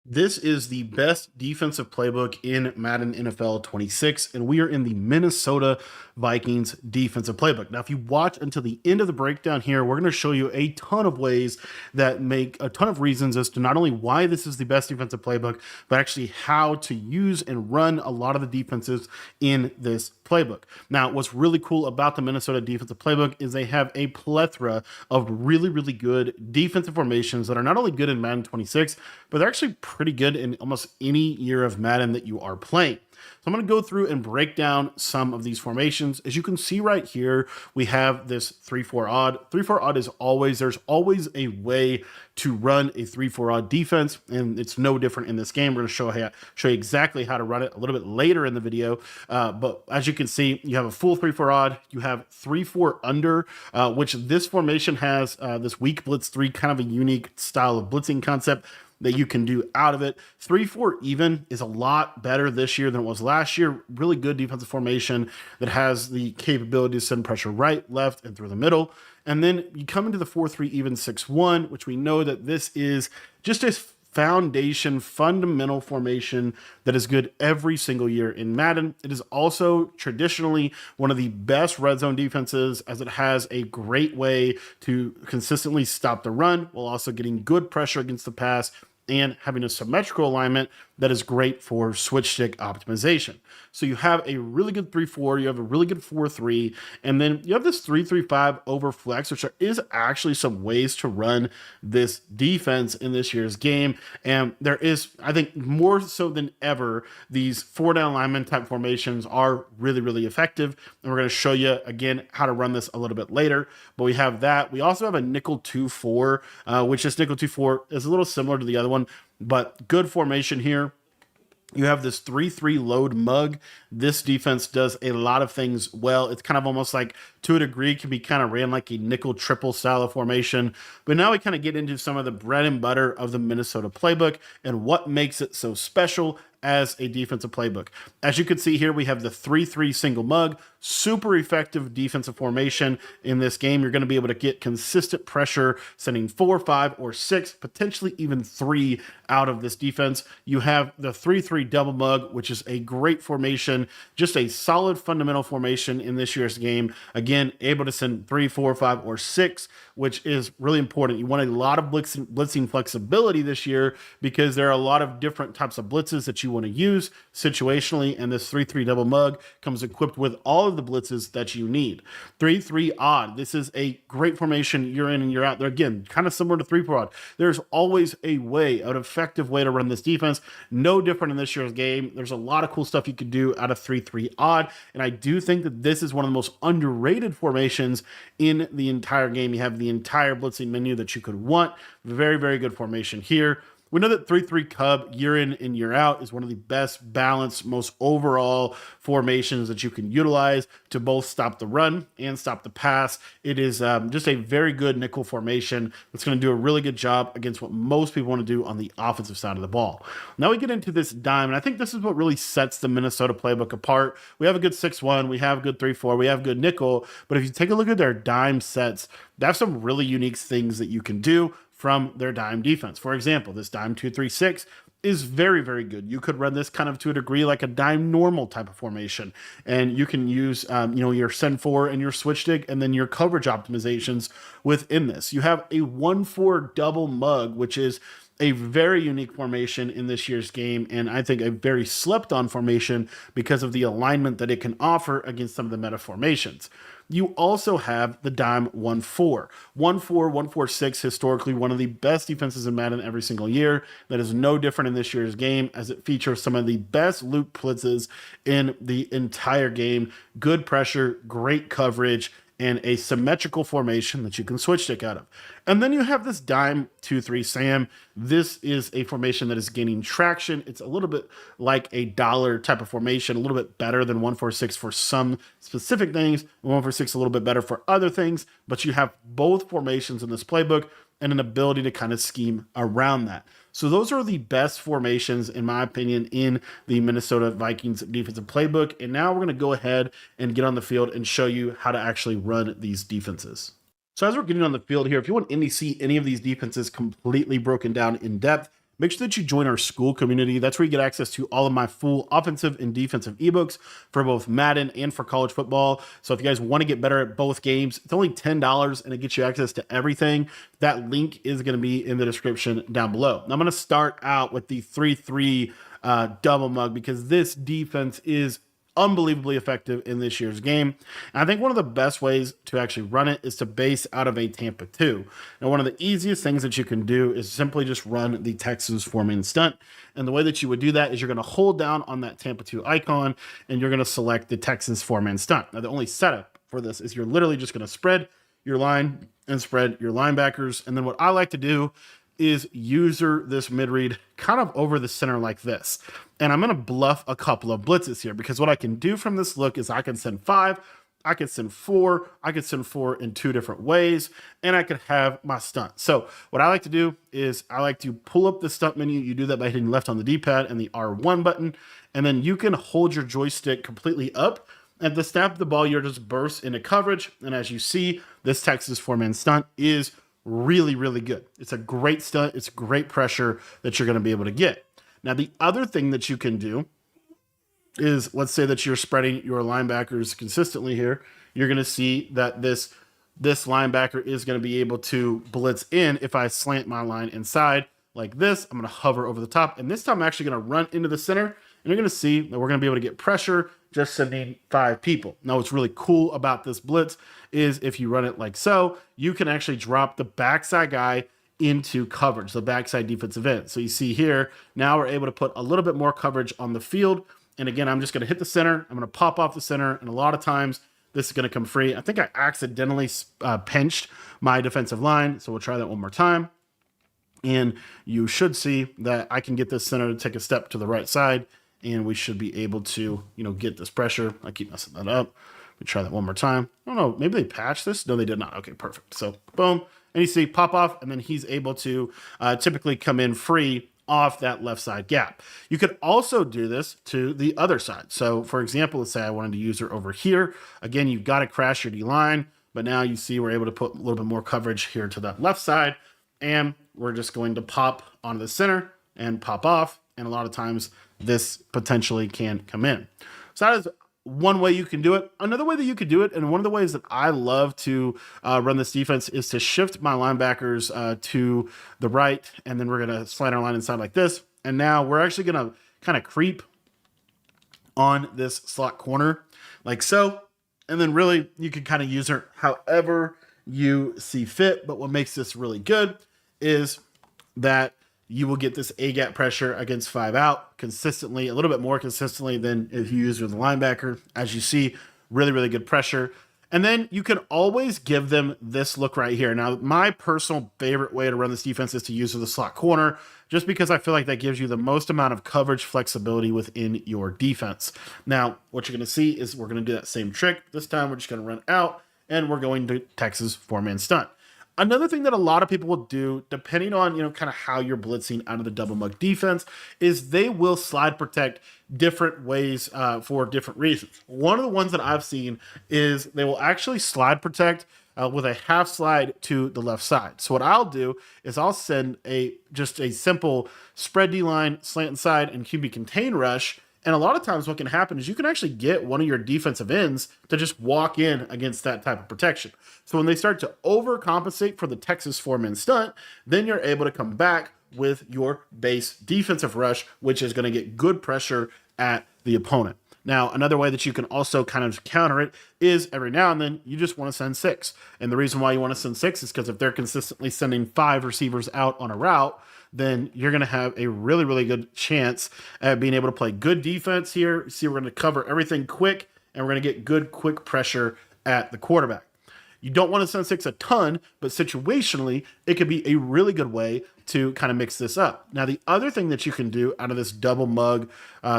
This is the best defensive playbook in Madden NFL 26, and we are in the Minnesota Vikings defensive playbook. Now, if you watch until the end of the breakdown here, we're going to show you a ton of ways that make a ton of reasons as to not only why this is the best defensive playbook, but actually how to use and run a lot of the defenses in this playbook. Now, what's really cool about the Minnesota defensive playbook is they have a plethora of really good defensive formations that are not only good in Madden 26, but they're actually pretty good in almost any year of Madden that you are playing. So I'm going to go through and break down some of these formations. As you can see right here, we have this 3-4 odd. 3-4 odd is there's always a way to run a 3-4 odd defense, and it's no different in this game. We're going to show you exactly how to run it a little bit later in the video. But as you can see, you have a full 3-4 odd. You have 3-4 under, which this formation has this weak blitz 3, kind of a unique style of blitzing concept that you can do out of it. 3-4 even is a lot better this year than it was last year. Really good defensive formation that has the capability to send pressure right, left, and through the middle. And then you come into the 4-3 even 6-1, which we know that this is just a foundation, fundamental formation that is good every single year in Madden. It is also traditionally one of the best red zone defenses, as it has a great way to consistently stop the run while also getting good pressure against the pass and having a symmetrical alignment that is great for switch stick optimization. So you have a really good 3-4, you have a really good 4-3, and then you have this 3-3-5 over flex, which there is actually some ways to run this defense in this year's game. And there is, I think, more so than ever, these 4-down lineman type formations are really effective. And we're going to show you again how to run this a little bit later. But we have that. We also have a nickel 2-4, which is nickel 2-4 is a little similar to the other one, but good formation here. You have this 3-3 load mug. This defense does a lot of things well. It's kind of almost like, to a degree, can be kind of ran like a nickel triple style of formation. But now we kind of get into some of the bread and butter of the Minnesota playbook and what makes it so special as a defensive playbook. As you can see here, we have the 3-3 single mug, super effective defensive formation in this game. You're going to be able to get consistent pressure, sending 4, 5, or 6, potentially even 3 out of this defense. You have the 3-3 double mug, which is a great formation, just a solid fundamental formation in this year's game. Again, able to send 3, 4, 5, or 6, which is really important. You want a lot of blitzing flexibility this year because there are a lot of different types of blitzes that you want to use situationally, and this 3-3 double mug comes equipped with all of the blitzes that you need. 3-3 odd. This is a great formation year in and year out. They're, again, kind of similar to 3-4 odd. There's always a way, an effective way to run this defense. No different in this year's game. There's a lot of cool stuff you could do out of 3-3 odd, and I do think that this is one of the most underrated formations in the entire game. You have the entire blitzing menu that you could want. Very good formation here. We know that 3-3 Cub year in and year out is one of the best balanced, most overall formations that you can utilize to both stop the run and stop the pass. It is just a very good nickel formation that's going to do a really good job against what most people want to do on the offensive side of the ball. Now we get into this dime, and I think this is what really sets the Minnesota playbook apart. We have a good 6-1, we have a good 3-4, we have good nickel, but if you take a look at their dime sets, they have some really unique things that you can do from their dime defense. For example, this dime 2-3-6 is very good. You could run this kind of to a degree like a dime normal type of formation, and you can use your send 4 and your switch stick and then your coverage optimizations within this. You have a 1-4 double mug, which is a very unique formation in this year's game, and I think a very slept on formation because of the alignment that it can offer against some of the meta formations. You also have the dime 1-4. 1-4, 1-4-6, historically one of the best defenses in Madden every single year. That is no different in this year's game, as it features some of the best loop blitzes in the entire game. Good pressure, great coverage, and a symmetrical formation that you can switch stick out of. And then you have this dime 2-3 Sam. This is a formation that is gaining traction. It's a little bit like a dollar type of formation, a little bit better than 1-4-6 for some specific things, and 1-4-6 a little bit better for other things, but you have both formations in this playbook and an ability to kind of scheme around that. So those are the best formations, in my opinion, in the Minnesota Vikings defensive playbook. And now we're going to go ahead and get on the field and show you how to actually run these defenses. So as we're getting on the field here, if you want to see any of these defenses completely broken down in depth, make sure that you join our school community. That's where you get access to all of my full offensive and defensive ebooks for both Madden and for college football. So if you guys want to get better at both games, it's only $10 and it gets you access to everything. That link is going to be in the description down below. Now I'm going to start out with the 3-3 double mug because this defense is unbelievably effective in this year's game. And I think one of the best ways to actually run it is to base out of a Tampa 2. Now, one of the easiest things that you can do is simply just run the Texas 4-man stunt. And the way that you would do that is you're going to hold down on that Tampa 2 icon and you're going to select the Texas 4-man stunt. Now, the only setup for this is you're literally just going to spread your line and spread your linebackers. And then what I like to do is user this mid read kind of over the center like this. And I'm going to bluff a couple of blitzes here because what I can do from this look is I can send 5, I could send 4, I could send 4 in 2 different ways, and I could have my stunt. So what I like to do is I like to pull up the stunt menu. You do that by hitting left on the D-pad and the R1 button, and then you can hold your joystick completely up. At the snap of the ball, you're just burst into coverage. And as you see, this Texas 4-man stunt is really, really good. It's a great stunt. It's great pressure that you're going to be able to get. Now, the other thing that you can do is, let's say that you're spreading your linebackers consistently here. You're going to see that this linebacker is going to be able to blitz in. If I slant my line inside like this, I'm going to hover over the top. And this time I'm actually going to run into the center. And you're going to see that we're going to be able to get pressure just sending 5 people. Now, what's really cool about this blitz is if you run it like so, you can actually drop the backside guy into coverage, the backside defensive end. So you see here, now we're able to put a little bit more coverage on the field. And again, I'm just going to hit the center. I'm going to pop off the center. And a lot of times this is going to come free. I think I accidentally pinched my defensive line. So we'll try that one more time. And you should see that I can get this center to take a step to the right side. And we should be able to, get this pressure. I keep messing that up. Let me try that one more time. I don't know. Maybe they patched this. No, they did not. Okay, perfect. So boom. And you see pop off, and then he's able to typically come in free off that left side gap. You could also do this to the other side. So for example, let's say I wanted to use her over here. Again, you've got to crash your D line, but now you see we're able to put a little bit more coverage here to that left side. And we're just going to pop onto the center and pop off. And a lot of times this potentially can come in. So that is one way you can do it. Another way that you could do it, and one of the ways that I love to run this defense, is to shift my linebackers to the right, and then we're going to slide our line inside like this. And now we're actually going to kind of creep on this slot corner like so. And then really you can kind of use her however you see fit. But what makes this really good is that you will get this A-gap pressure against 5 out consistently, a little bit more consistently than if you use with the linebacker. As you see, really, really good pressure. And then you can always give them this look right here. Now, my personal favorite way to run this defense is to use with the slot corner, just because I feel like that gives you the most amount of coverage flexibility within your defense. Now, what you're going to see is we're going to do that same trick. This time, we're just going to run out, and we're going to Texas 4-man stunt. Another thing that a lot of people will do, depending on, kind of how you're blitzing out of the double mug defense, is they will slide protect different ways for different reasons. One of the ones that I've seen is they will actually slide protect with a half slide to the left side. So what I'll do is I'll send just a simple spread D line, slant inside, and QB contain rush. And a lot of times what can happen is you can actually get one of your defensive ends to just walk in against that type of protection. So when they start to overcompensate for the Texas 4-man stunt, then you're able to come back with your base defensive rush, which is going to get good pressure at the opponent. Now, another way that you can also kind of counter it is every now and then you just want to send 6. And the reason why you want to send 6 is because if they're consistently sending 5 receivers out on a route, then you're going to have a really, really good chance at being able to play good defense here. See, we're going to cover everything quick, and we're going to get good, quick pressure at the quarterback. You don't want to send 6 a ton, but situationally, it could be a really good way to kind of mix this up. Now, the other thing that you can do out of this double mug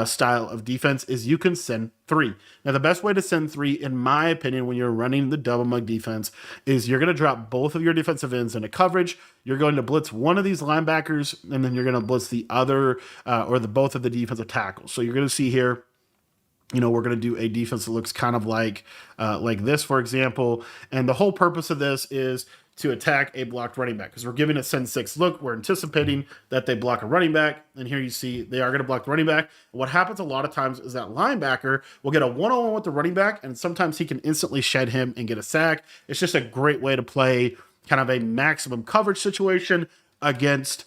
style of defense is you can send 3. Now, the best way to send 3, in my opinion, when you're running the double mug defense, is you're going to drop both of your defensive ends into coverage. You're going to blitz one of these linebackers, and then you're going to blitz the other or both of the defensive tackles. So you're going to see here, we're going to do a defense that looks kind of like this, for example. And the whole purpose of this is to attack a blocked running back because we're giving a send 6 look. We're anticipating that they block a running back. And here you see they are going to block the running back. What happens a lot of times is that linebacker will get a one-on-one with the running back, and sometimes he can instantly shed him and get a sack. It's just a great way to play kind of a maximum coverage situation against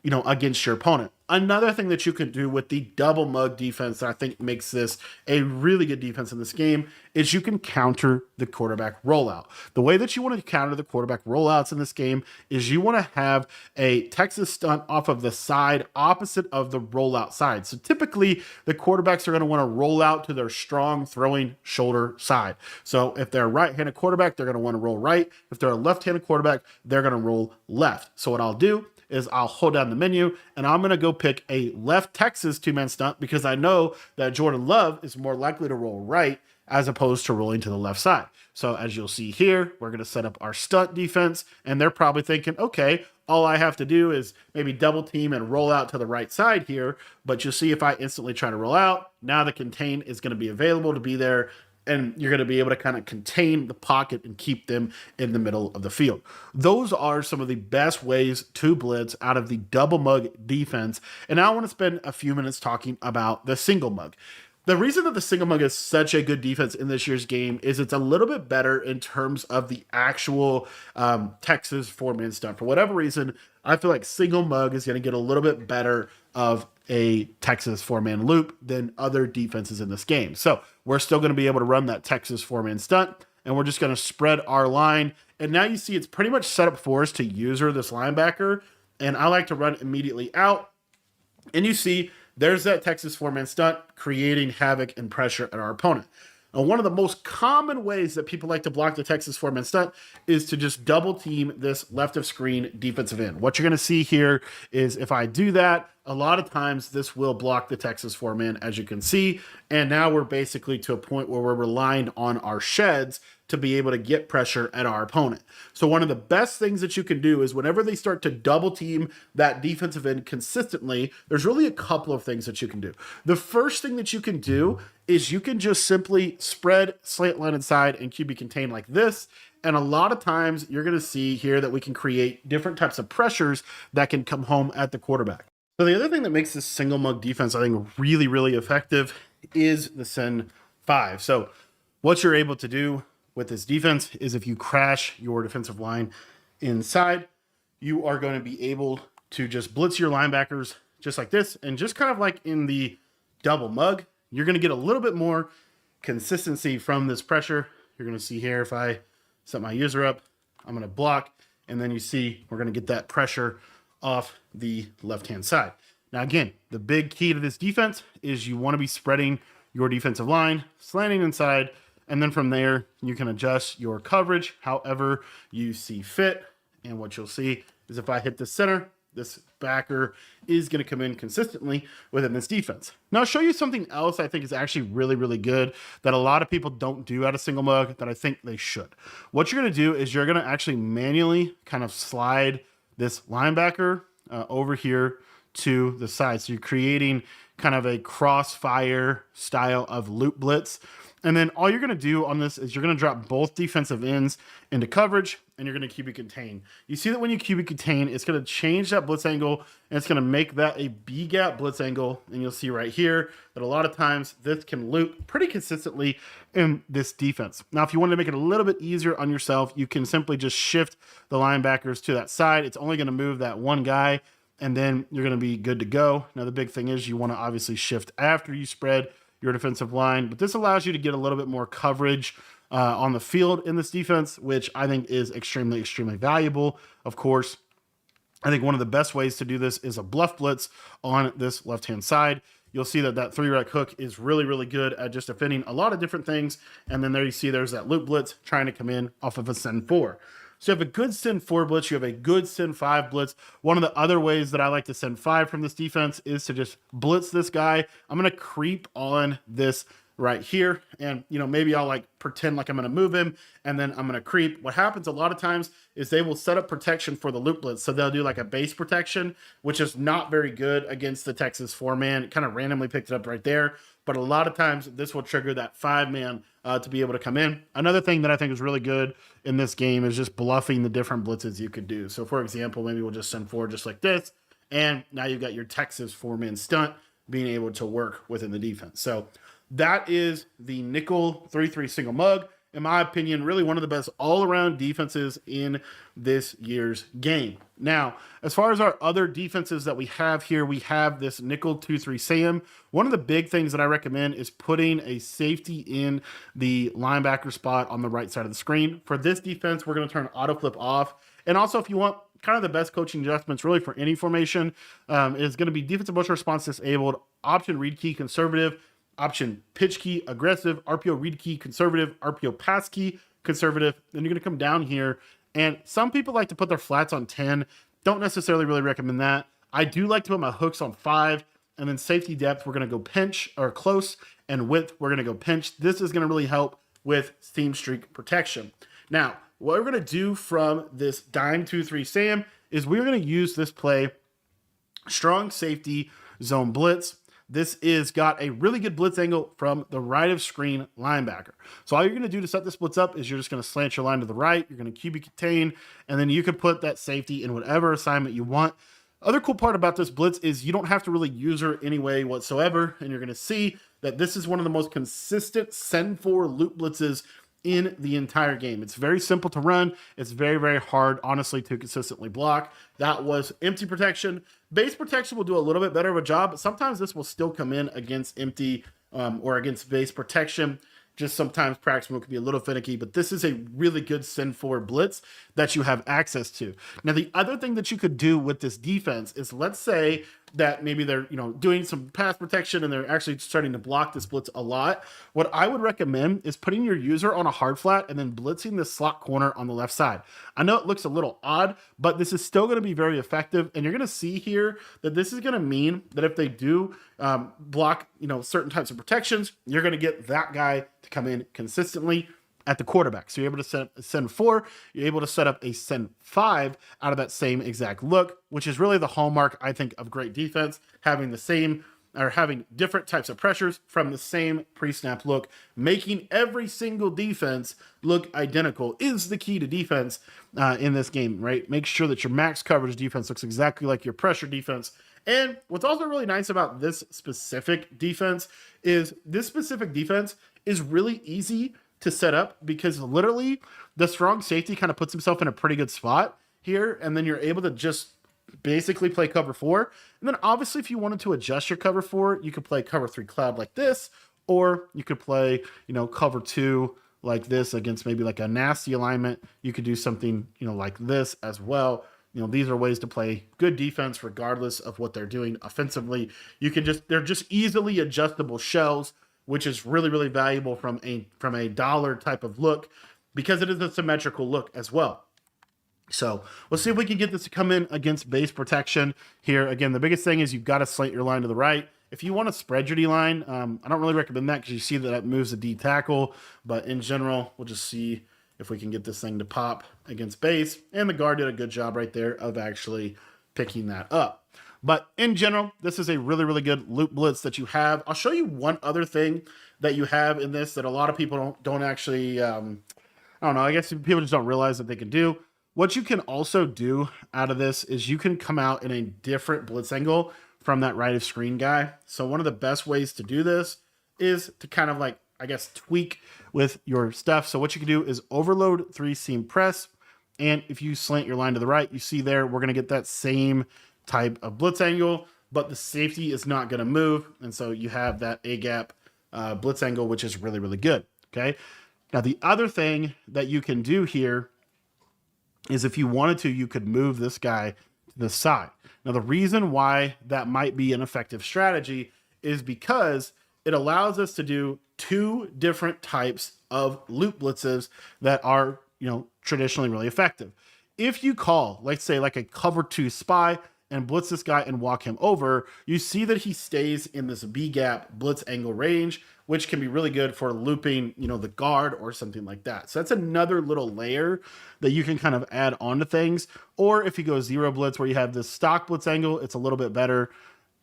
your opponent. Another thing that you can do with the double mug defense that I think makes this a really good defense in this game is you can counter the quarterback rollout. The way that you want to counter the quarterback rollouts in this game is you want to have a Texas stunt off of the side opposite of the rollout side. So typically the quarterbacks are going to want to roll out to their strong throwing shoulder side. So if they're a right-handed quarterback, they're going to want to roll right. If they're a left-handed quarterback, they're going to roll left. So what I'll do is I'll hold down the menu and I'm going to go pick a left Texas two-man stunt because I know that Jordan Love is more likely to roll right as opposed to rolling to the left side. So as you'll see here, we're going to set up our stunt defense and they're probably thinking, okay, all I have to do is maybe double team and roll out to the right side here. But you'll see if I instantly try to roll out, now the contain is going to be available to be there, and you're going to be able to kind of contain the pocket and keep them in the middle of the field. Those are some of the best ways to blitz out of the double mug defense. And now I want to spend a few minutes talking about the single mug. The reason that the single mug is such a good defense in this year's game is it's a little bit better in terms of the actual Texas four-man stunt. For whatever reason, I feel like single mug is going to get a little bit better of a Texas four-man loop than other defenses in this game. So we're still going to be able to run that Texas four-man stunt, and we're just going to spread our line. And now you see it's pretty much set up for us to user this linebacker, and I like to run immediately out. And you see there's that Texas four-man stunt creating havoc and pressure at our opponent. Now, one of the most common ways that people like to block the Texas four-man stunt is to just double team this left of screen defensive end. What you're going to see here is if I do that, a lot of times this will block the Texas four-man, as you can see. And now we're basically to a point where we're relying on our sheds to be able to get pressure at our opponent. So one of the best things that you can do is whenever they start to double team that defensive end consistently, there's really a couple of things that you can do. The first thing that you can do is you can just simply spread slant line inside and QB contain like this. And a lot of times you're going to see here that we can create different types of pressures that can come home at the quarterback. So the other thing that makes this single mug defense, I think, really, really effective is the send 5. So what you're able to do with this defense is if you crash your defensive line inside, you are going to be able to just blitz your linebackers just like this. And just kind of like in the double mug, you're going to get a little bit more consistency from this pressure. You're going to see here, if I set my user up, I'm going to block. And then you see we're going to get that pressure off the left-hand side. Now, again, the big key to this defense is you want to be spreading your defensive line, slanting inside, and then from there, you can adjust your coverage however you see fit. And what you'll see is if I hit the center, this backer is going to come in consistently within this defense. Now, I'll show you something else I think is actually really, really good that a lot of people don't do out of single mug that I think they should. What you're going to do is you're going to actually manually kind of slide this linebacker over here to the side. So you're creating kind of a crossfire style of loop blitz. And then all you're going to do on this is you're going to drop both defensive ends into coverage and you're going to QB contain. You see that when you QB contain, it's going to change that blitz angle and it's going to make that a B gap blitz angle. And you'll see right here that a lot of times this can loop pretty consistently in this defense. Now, if you want to make it a little bit easier on yourself, you can simply just shift the linebackers to that side. It's only going to move that one guy and then you're going to be good to go. Now, the big thing is you want to obviously shift after you spread your defensive line, but this allows you to get a little bit more coverage on the field in this defense, which I think is extremely, extremely valuable. Of course, I think one of the best ways to do this is a bluff blitz on this left-hand side. You'll see that that 3-rec hook is really, really good at just defending a lot of different things. And then there you see there's that loop blitz trying to come in off of a send 4. So you have a good send 4 blitz. You have a good send 5 blitz. One of the other ways that I like to send 5 from this defense is to just blitz this guy. I'm going to creep on this right here. And, maybe I'll like pretend like I'm going to move him and then I'm going to creep. What happens a lot of times is they will set up protection for the loop blitz. So they'll do like a base protection, which is not very good against the Texas 4-man. It kind of randomly picked it up right there. But a lot of times this will trigger that 5-man to be able to come in. Another thing that I think is really good in this game is just bluffing the different blitzes you could do. So for example, maybe we'll just send 4 just like this. And now you've got your Texas 4-man stunt being able to work within the defense. So that is the nickel 3-3 single mug. In my opinion, really one of the best all-around defenses in this year's game. Now, as far as our other defenses that we have here, we have this nickel 2-3 Sam. One of the big things that I recommend is putting a safety in the linebacker spot on the right side of the screen. For this defense, we're going to turn auto flip off. And also, if you want kind of the best coaching adjustments really for any formation, is going to be defensive motion response disabled, option read key conservative, option pitch key aggressive, RPO read key conservative, RPO pass key conservative. Then you're going to come down here, and some people like to put their flats on 10. Don't necessarily really recommend that. I do like to put my hooks on 5, and then safety depth, we're going to go pinch or close, and width, we're going to go pinch. This is going to really help with seam streak protection. Now, what we're going to do from this dime 2-3 Sam is we're going to use this play, strong safety zone blitz. This is got a really good blitz angle from the right of screen linebacker. So all you're going to do to set this blitz up is you're just going to slant your line to the right. You're going to QB contain, and then you can put that safety in whatever assignment you want. Other cool part about this blitz is you don't have to really use her any way whatsoever. And you're going to see that this is one of the most consistent send for loop blitzes in the entire game. It's very simple to run. It's very, very hard, honestly, to consistently block. That was empty protection. Base protection will do a little bit better of a job, but sometimes this will still come in against empty or against base protection. Just sometimes practice mode can be a little finicky, but this is a really good send forward blitz that you have access to. Now, the other thing that you could do with this defense is, let's say that maybe they're doing some pass protection and they're actually starting to block this blitz a lot. What I would recommend is putting your user on a hard flat and then blitzing the slot corner on the left side. I know it looks a little odd, but this is still going to be very effective. And you're going to see here that this is going to mean that if they do block certain types of protections, you're going to get that guy to come in consistently at the quarterback. So you're able to send 4, you're able to set up a send 5 out of that same exact look, which is really the hallmark, I think, of great defense, having the same or having different types of pressures from the same pre-snap look. Making every single defense look identical is the key to defense in this game, right? Make sure that your max coverage defense looks exactly like your pressure defense. And what's also really nice about this specific defense is really easy to set up, because literally the strong safety kind of puts himself in a pretty good spot here, and then you're able to just basically play cover 4. And then obviously if you wanted to adjust your cover 4, you could play cover 3 cloud like this, or you could play cover 2 like this against maybe like a nasty alignment. You could do something like this as well. These are ways to play good defense regardless of what they're doing offensively. They're just easily adjustable shells, which is really, really valuable from a dollar type of look, because it is a symmetrical look as well. So let's see if we can get this to come in against base protection here. Again, the biggest thing is you've got to slant your line to the right. If you want to spread your D-line, I don't really recommend that, because you see that moves the D tackle. But in general, we'll just see if we can get this thing to pop against base. And the guard did a good job right there of actually picking that up. But in general, this is a really, really good loop blitz that you have. I'll show you one other thing that you have in this that a lot of people don't actually, I don't know, I guess people just don't realize that they can do. What you can also do out of this is you can come out in a different blitz angle from that right of screen guy. So one of the best ways to do this is to kind of like, I guess, tweak with your stuff. So what you can do is overload 3 seam press. And if you slant your line to the right, you see there, we're going to get that same type of blitz angle, but the safety is not going to move. And so you have that A-gap blitz angle, which is really, really good. Okay. Now, the other thing that you can do here is if you wanted to, you could move this guy to the side. Now, the reason why that might be an effective strategy is because it allows us to do 2 different types of loop blitzes that are, traditionally really effective. If you call, let's say, like a cover 2 spy and blitz this guy and walk him over, you see that he stays in this B gap blitz angle range, which can be really good for looping, the guard or something like that. So that's another little layer that you can kind of add onto things. Or if you go zero blitz where you have this stock blitz angle, it's a little bit better.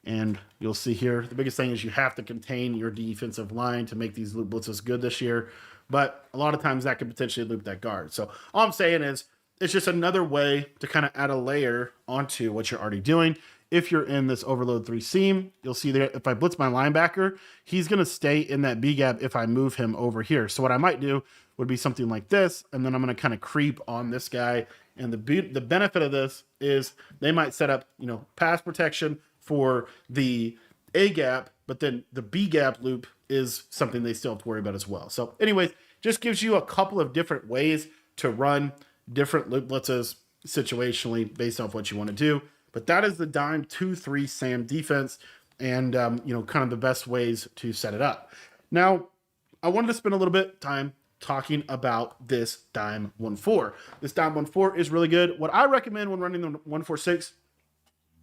And you'll see here, the biggest thing is you have to contain your defensive line to make these loop blitzes good this year. But a lot of times that could potentially loop that guard. So all I'm saying is it's just another way to kind of add a layer onto what you're already doing. If you're in this overload 3 seam, you'll see that if I blitz my linebacker, he's going to stay in that B gap if I move him over here. So what I might do would be something like this, and then I'm going to kind of creep on this guy. And the benefit of this is they might set up, pass protection for the A gap, but then the B gap loop is something they still have to worry about as well. So anyways, just gives you a couple of different ways to run different loop blitzes situationally based off what you want to do. But that is the dime 2-3 Sam defense and, kind of the best ways to set it up. Now, I wanted to spend a little bit of time talking about this dime 1-4. This dime 1-4 is really good. What I recommend when running the 1-4-6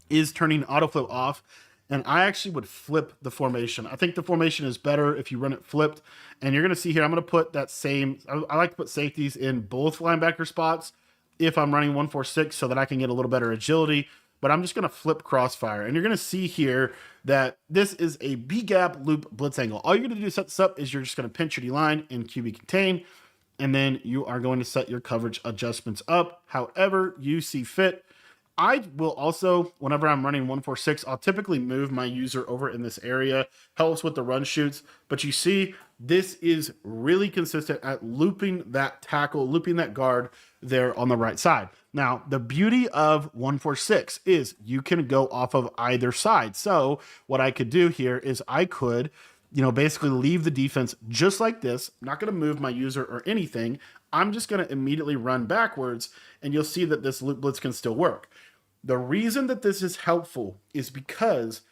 is turning autoflip off. And I actually would flip the formation. I think the formation is better if you run it flipped. And you're going to see here, I'm going to put that same, I like to put safeties in both linebacker spots if I'm running 1-4-6 so that I can get a little better agility. But I'm just going to flip crossfire. And you're going to see here that this is a B gap loop blitz angle. All you're going to do to set this up is you're just going to pinch your D line in QB contain. And then you are going to set your coverage adjustments up however you see fit. I will also, whenever I'm running 1-4-6, I'll typically move my user over in this area, helps with the run shoots. But you see, this is really consistent at looping that tackle, looping that guard there on the right side. Now, the beauty of 1-4-6 is you can go off of either side. So what I could do here is I could, basically leave the defense just like this. I'm not going to move my user or anything. I'm just going to immediately run backwards, and you'll see that this loop blitz can still work. The reason that this is helpful is because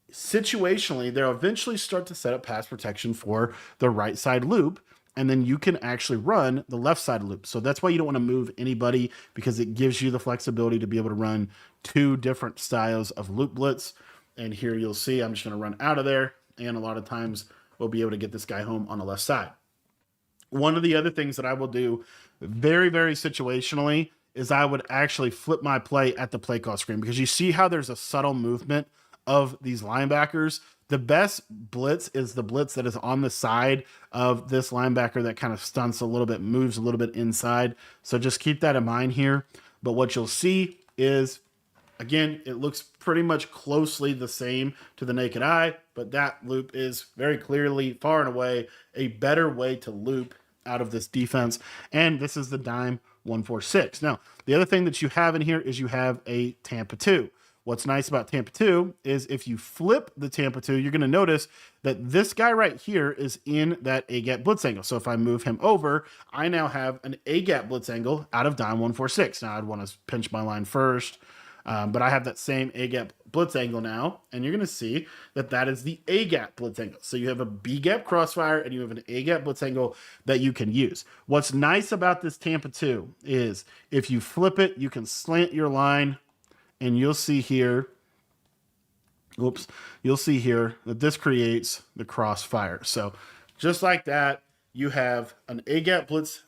situationally, they'll eventually start to set up pass protection for the right side loop, and then you can actually run the left side loop. So that's why you don't want to move anybody, because it gives you the flexibility to be able to run 2 different styles of loop blitz. And here you'll see I'm just going to run out of there, and a lot of times we'll be able to get this guy home on the left side. One of the other things that I will do very, very situationally is I would actually flip my play at the play call screen, because you see how there's a subtle movement of these linebackers. The best blitz is the blitz that is on the side of this linebacker that kind of stunts a little bit, moves a little bit inside. So just keep that in mind here. But what you'll see is, again, it looks pretty much closely the same to the naked eye, but that loop is very clearly, far and away, a better way to loop out of this defense. And this is the dime 1-4-6. Now, the other thing that you have in here is you have a Tampa 2. What's nice about Tampa 2 is if you flip the Tampa 2, you're going to notice that this guy right here is in that A-gap blitz angle. So if I move him over, I now have an A-gap blitz angle out of dime 1-4-6. Now, I'd want to pinch my line first, but I have that same A-gap blitz angle now, and you're going to see that that is the A-gap blitz angle. So you have a B-gap crossfire, and you have an A-gap blitz angle that you can use. What's nice about this Tampa 2 is if you flip it, you can slant your line, and you'll see here, you'll see here that this creates the crossfire. So just like that, you have an A-gap blitz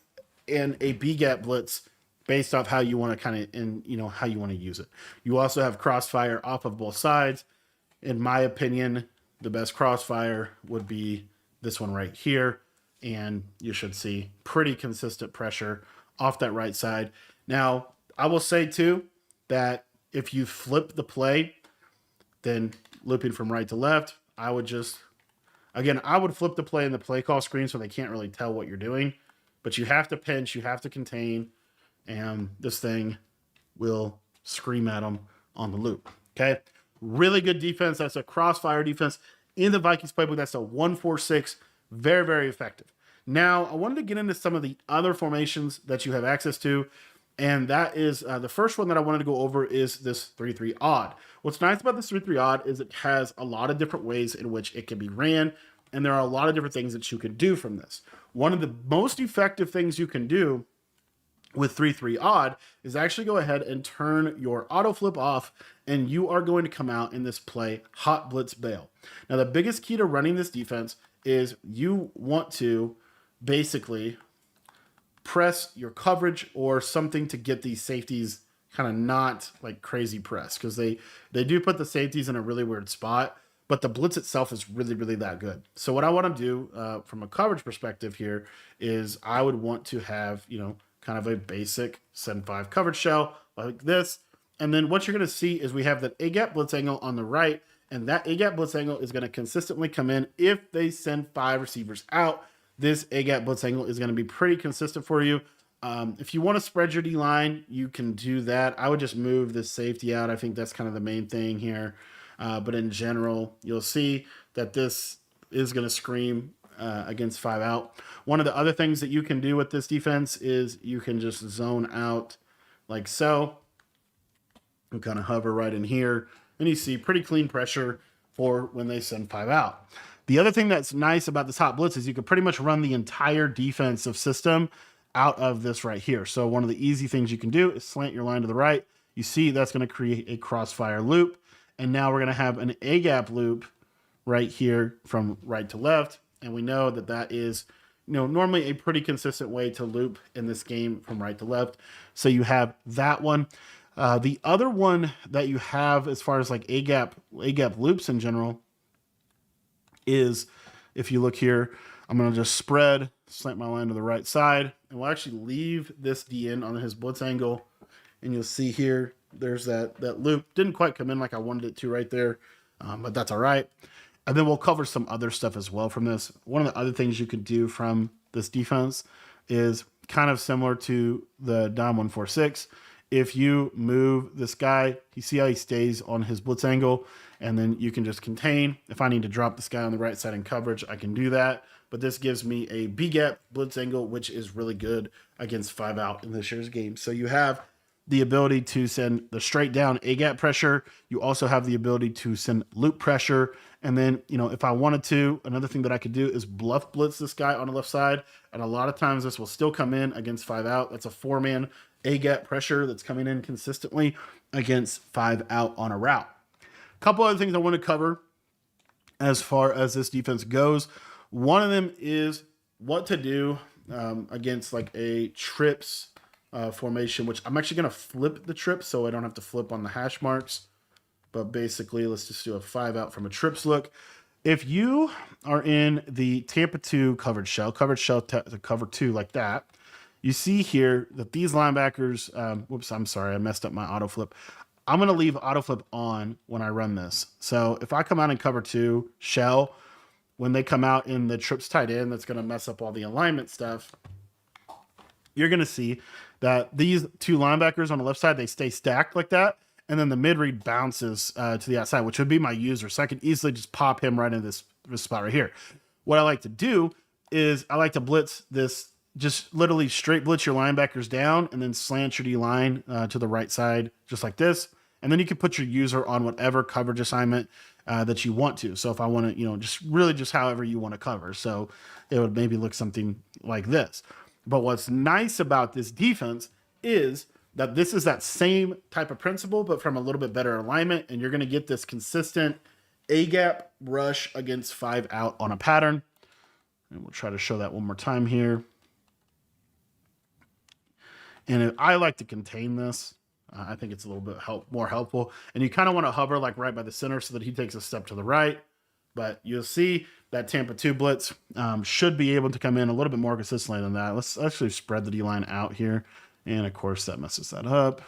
and a B-gap blitz based off how you want to kind of, and how you want to use it. You also have crossfire off of both sides. In my opinion, the best crossfire would be this one right here. And you should see pretty consistent pressure off that right side. Now, I will say too, that if you flip the play, then looping from right to left, I would flip the play in the play call screen so they can't really tell what you're doing. But you have to pinch, you have to contain, and this thing will scream at them on the loop. Okay, really good defense. That's a crossfire defense in the Vikings playbook. That's a 1-4-6, very, very effective. Now, I wanted to get into some of the other formations that you have access to, and that is the first one that I wanted to go over is this 3-3 odd. What's nice about this 3-3 odd is it has a lot of different ways in which it can be ran, and there are a lot of different things that you can do from this. One of the most effective things you can do with 3-3 odd is actually go ahead and turn your auto flip off, and you are going to come out in this play hot blitz bail. Now, the biggest key to running this defense is you want to basically press your coverage or something to get these safeties kind of not like crazy press, because they do put the safeties in a really weird spot, but the blitz itself is really, really that good. So what I want to do from a coverage perspective here is I would want to have, kind of a basic send 5 coverage shell like this. And then what you're going to see is we have that A-gap blitz angle on the right, and that A-gap blitz angle is going to consistently come in if they send 5 receivers out. This A-gap blitz angle is going to be pretty consistent for you. If you want to spread your D-line, you can do that. I would just move this safety out. I think that's kind of the main thing here. But in general, you'll see that this is going to scream against 5 out. One of the other things that you can do with this defense is you can just zone out like so. And kind of hover right in here. And you see pretty clean pressure for when they send 5 out. The other thing that's nice about this hot blitz is you can pretty much run the entire defensive system out of this right here. So one of the easy things you can do is slant your line to the right. You see that's going to create a crossfire loop. And now we're going to have an A-gap loop right here from right to left. And we know that that is, normally a pretty consistent way to loop in this game from right to left. So you have that one. The other one that you have as far as like A-gap loops in general is, if you look here, I'm going to just slant my line to the right side, and we'll actually leave this D in on his blitz angle. And you'll see here, there's that loop. Didn't quite come in like I wanted it to right there, but that's all right. And then we'll cover some other stuff as well from this. One of the other things you could do from this defense is kind of similar to the Dom 146. If you move this guy, you see how he stays on his blitz angle, and then you can just contain. If I need to drop this guy on the right side in coverage, I can do that. But this gives me a B-gap blitz angle, which is really good against 5 out in this year's game. So you have the ability to send the straight down A-gap pressure. You also have the ability to send loop pressure. And then, if I wanted to, another thing that I could do is bluff blitz this guy on the left side. And a lot of times this will still come in against 5 out. That's a 4-man A-gap pressure that's coming in consistently against 5 out on a route. A couple other things I want to cover as far as this defense goes. One of them is what to do against like a trips formation, which I'm actually going to flip the trips so I don't have to flip on the hash marks. But basically, let's just do a 5 out from a trips look. If you are in the Tampa 2 coverage shell to cover 2 like that, you see here that these linebackers, whoops, I'm sorry, I messed up my auto flip. I'm going to leave auto flip on when I run this. So if I come out in cover 2 shell, when they come out in the trips tight end, that's going to mess up all the alignment stuff. You're going to see that these 2 linebackers on the left side, they stay stacked like that. And then the mid-read bounces to the outside, which would be my user. So I can easily just pop him right in this spot right here. What I like to do is I like to blitz this, just literally straight blitz your linebackers down and then slant your D-line to the right side, just like this. And then you can put your user on whatever coverage assignment that you want to. So if I want to, just however you want to cover. So it would maybe look something like this. But what's nice about this defense is that this is that same type of principle, but from a little bit better alignment. And you're going to get this consistent A-gap rush against 5 out on a pattern. And we'll try to show that one more time here. And I like to contain this. I think it's a little bit more helpful. And you kind of want to hover like right by the center so that he takes a step to the right. But you'll see that Tampa 2 blitz should be able to come in a little bit more consistently than that. Let's actually spread the D-line out here. And of course that messes that up.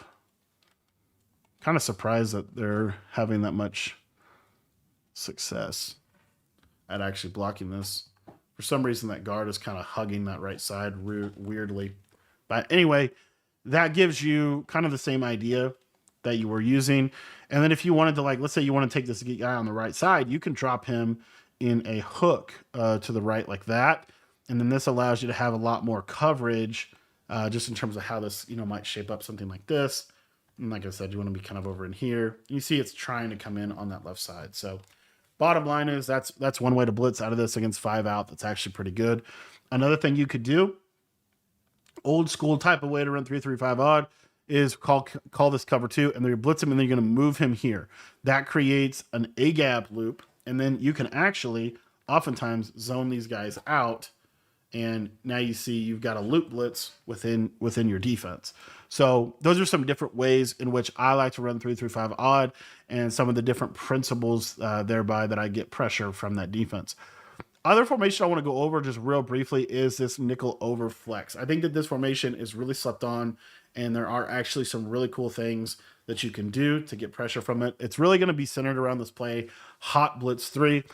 Kind of surprised that they're having that much success at actually blocking this. For some reason, that guard is kind of hugging that right side weirdly. But anyway, that gives you kind of the same idea that you were using. And then if you wanted to, like, let's say you want to take this guy on the right side, you can drop him in a hook to the right like that. And then this allows you to have a lot more coverage just in terms of how this, might shape up something like this. And like I said, you want to be kind of over in here. You see it's trying to come in on that left side. So bottom line is that's one way to blitz out of this against 5 out. That's actually pretty good. Another thing you could do old school type of way to run 3-3-5 odd is call this cover 2, and then you blitz him, and then you're going to move him here. That creates an A gap loop, and then you can actually oftentimes zone these guys out, and now you see you've got a loop blitz within your defense. So those are some different ways in which I like to run 3-3-5 odd, and some of the different principles thereby that I get pressure from that defense. Other formation I want to go over just real briefly is this nickel over flex. I think that this formation is really slept on, and there are actually some really cool things that you can do to get pressure from it. It's really going to be centered around this play, hot blitz 3.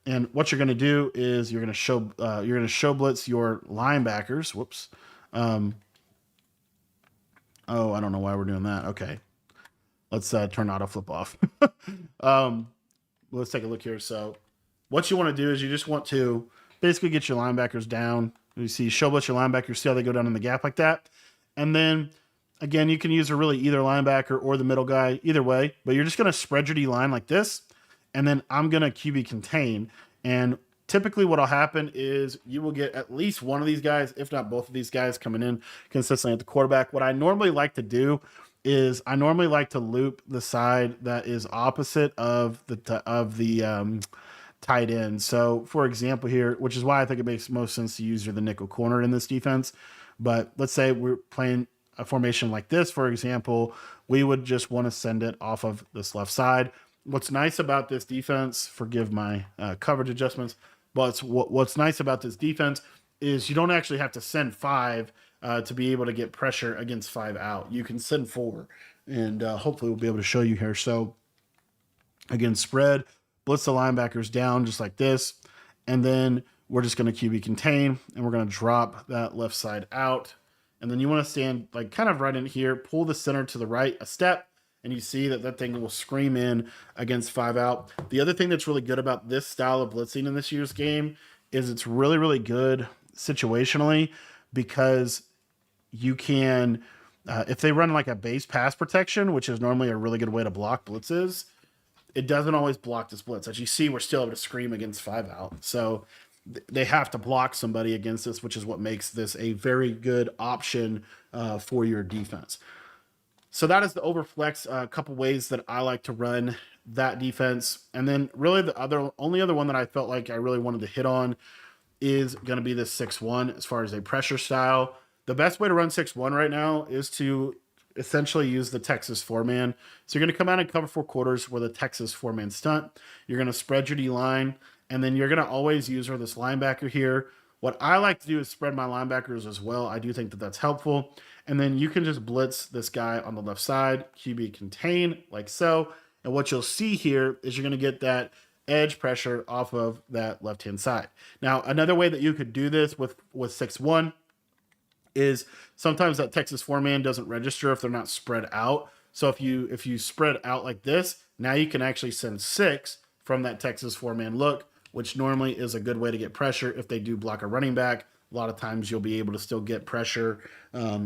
And what you're going to do is you're going to show blitz your linebackers. Whoops. Oh, I don't know why we're doing that. Okay. Let's turn auto flip off. Let's take a look here. So what you want to do is you just want to basically get your linebackers down. You see show blitz your linebackers, see how they go down in the gap like that. And then again, you can use either linebacker or the middle guy, either way, but you're just going to spread your D line like this. And then I'm going to QB contain. And typically what'll happen is you will get at least one of these guys, if not both of these guys, coming in consistently at the quarterback. What I normally like to do is I normally like to loop the side that is opposite of the tight end. So for example here, which is why I think it makes most sense to use the nickel corner in this defense. But let's say we're playing a formation like this, for example, we would just want to send it off of this left side. What's nice about this defense, forgive my coverage adjustments, but what's nice about this defense is you don't actually have to send 5 to be able to get pressure against 5 out. You can send 4, and hopefully we'll be able to show you here. So again, spread, blitz the linebackers down just like this, and then we're just going to QB contain, and we're going to drop that left side out. And then you want to stand like kind of right in here, pull the center to the right a step, and you see that thing will scream in against 5 out. The other thing that's really good about this style of blitzing in this year's game is it's really, really good situationally, because you can, if they run like a base pass protection, which is normally a really good way to block blitzes, it doesn't always block this blitz. As you see, we're still able to scream against 5 out. So they have to block somebody against this, which is what makes this a very good option for your defense. So that is the overflex, a couple ways that I like to run that defense. And then really the only other one that I felt like I really wanted to hit on is going to be this 6-1 as far as a pressure style. The best way to run 6-1 right now is to essentially use the Texas 4-man. So you're going to come out and cover 4 quarters with a Texas 4-man stunt. You're going to spread your D line, and then you're going to always use this linebacker here. What I like to do is spread my linebackers as well. I do think that that's helpful. And then you can just blitz this guy on the left side, QB contain, like so. And what you'll see here is you're going to get that edge pressure off of that left-hand side. Now, another way that you could do this with 6-1 is sometimes that Texas 4-man doesn't register if they're not spread out. So if you spread out like this, now you can actually send 6 from that Texas 4-man look, which normally is a good way to get pressure if they do block a running back. A lot of times you'll be able to still get pressure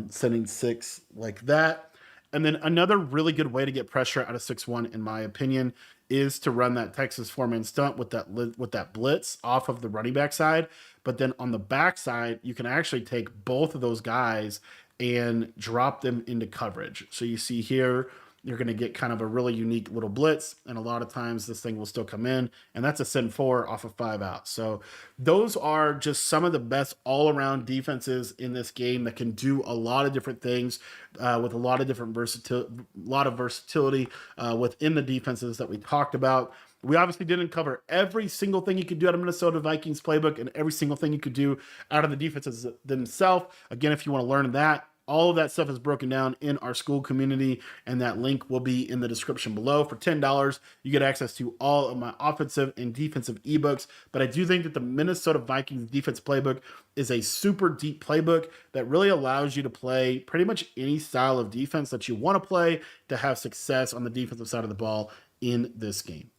sending 6 like that. And then another really good way to get pressure out of 6-1, in my opinion, is to run that Texas 4-man stunt with that blitz off of the running back side. But then on the back side, you can actually take both of those guys and drop them into coverage. So you see here, you're going to get kind of a really unique little blitz, and a lot of times this thing will still come in, and that's a send 4 off of 5 out. So those are just some of the best all-around defenses in this game that can do a lot of different things with a lot of different versatility within the defenses that we talked about. We obviously didn't cover every single thing you could do out of Minnesota Vikings playbook and every single thing you could do out of the defenses themselves. Again, if you want to learn that, all of that stuff is broken down in our school community, and that link will be in the description below. For $10, you get access to all of my offensive and defensive ebooks. But I do think that the Minnesota Vikings defense playbook is a super deep playbook that really allows you to play pretty much any style of defense that you want to play to have success on the defensive side of the ball in this game.